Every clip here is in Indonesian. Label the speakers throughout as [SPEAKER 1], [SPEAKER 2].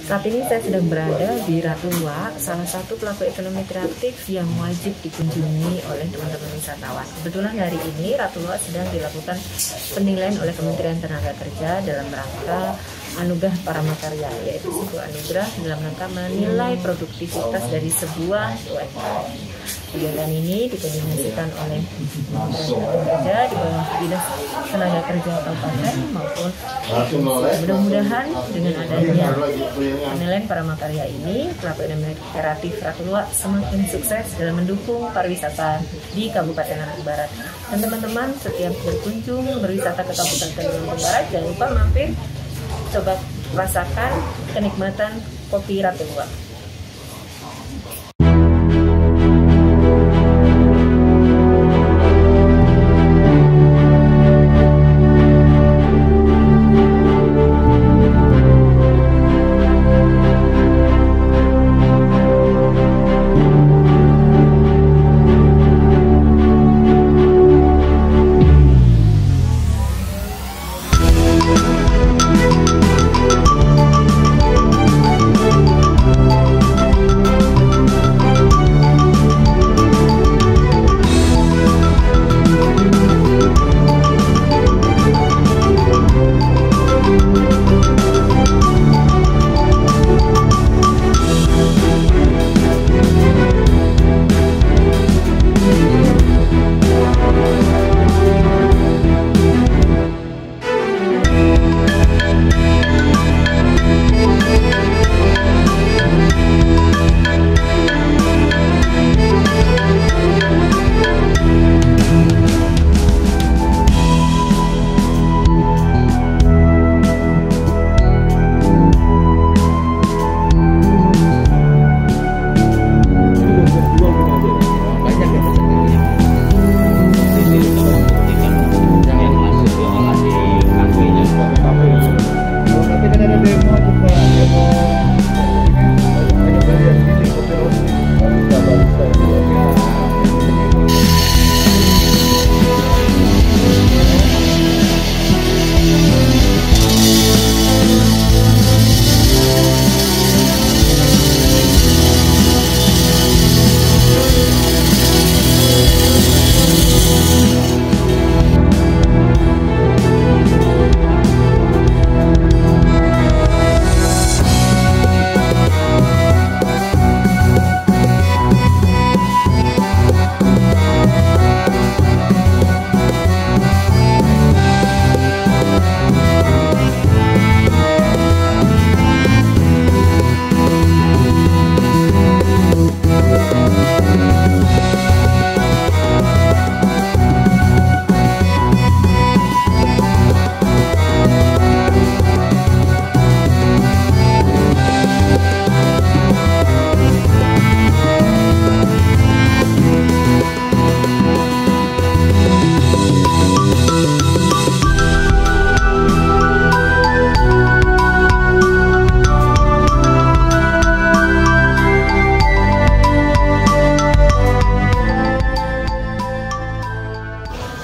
[SPEAKER 1] Saat ini saya sedang berada di Ratu Luwak, salah satu pelaku ekonomi kreatif yang wajib dikunjungi oleh teman-teman wisatawan. Kebetulan hari ini Ratu Luwak sedang dilakukan penilaian oleh Kementerian Tenaga Kerja dalam rangka Anugerah Paramakarya, yaitu sebuah anugerah dalam rangka menilai produktivitas dari sebuah UMKM. Kegiatan ini dikoordinasikan oleh Kementerian Tenaga Kerja di bawah Dinas Tenaga Kerja Kabupaten maupun mudah-mudahan dengan adanya penilaian Paramakarya ini, pelaku ekonomi kreatif Ratu Luwak semakin sukses dalam mendukung pariwisata di Kabupaten Lampung Barat. Dan teman-teman, setiap berkunjung berwisata ke Kabupaten Lampung Barat, jangan lupa mampir coba rasakan kenikmatan kopi Ratu Luwak.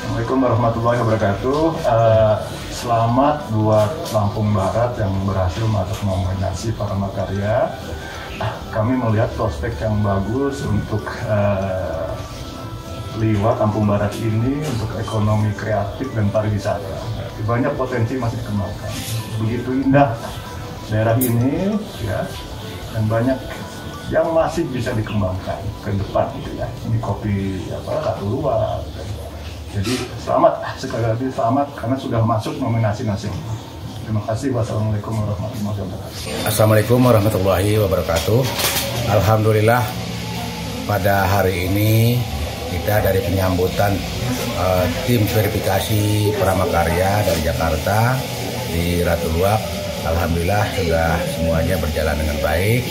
[SPEAKER 2] Assalamualaikum warahmatullahi wabarakatuh. Selamat buat Lampung Barat yang berhasil masuk nominasi Paramakarya. Kami melihat prospek yang bagus untuk Liwak Lampung Barat ini untuk ekonomi kreatif dan pariwisata. Banyak potensi masih dikembangkan. Begitu indah daerah ini, ya, dan banyak yang masih bisa dikembangkan ke depan, gitu ya. Ini kopi Ratu Luwak. Jadi selamat, sekali lagi selamat karena sudah masuk nominasi nasional. Terima kasih. Wassalamualaikum warahmatullahi wabarakatuh.
[SPEAKER 3] Assalamualaikum warahmatullahi wabarakatuh. Alhamdulillah pada hari ini kita dari penyambutan tim verifikasi Paramakarya dari Jakarta di Ratu Luwak, alhamdulillah sudah semuanya berjalan dengan baik.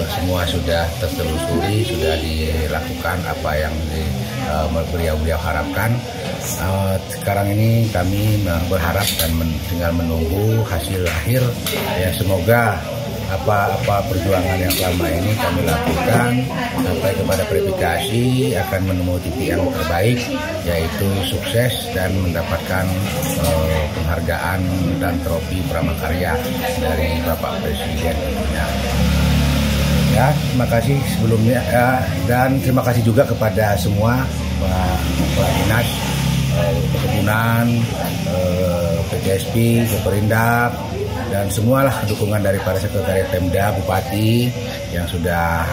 [SPEAKER 3] Semua sudah tertelusuri, sudah dilakukan apa yang beliau harapkan. Sekarang ini kami berharap dan tinggal menunggu hasil akhir. Ya, semoga apa perjuangan yang selama ini kami lakukan sampai kepada verifikasi akan menemui titik yang terbaik, yaitu sukses dan mendapatkan penghargaan dan trofi Pramakarya dari Bapak Presiden tentunya. Ya, terima kasih sebelumnya dan terima kasih juga kepada semua Pak Dinas Perkebunan, PTSP, Perindak, dan semualah dukungan daripada Sekretariat Pemda, Bupati yang sudah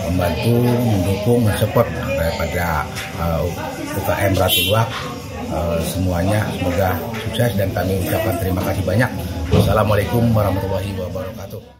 [SPEAKER 3] membantu, mendukung, mensupport daripada UKM Ratu Luwak. Semuanya semoga sukses dan kami ucapkan terima kasih banyak. Wassalamualaikum warahmatullahi wabarakatuh.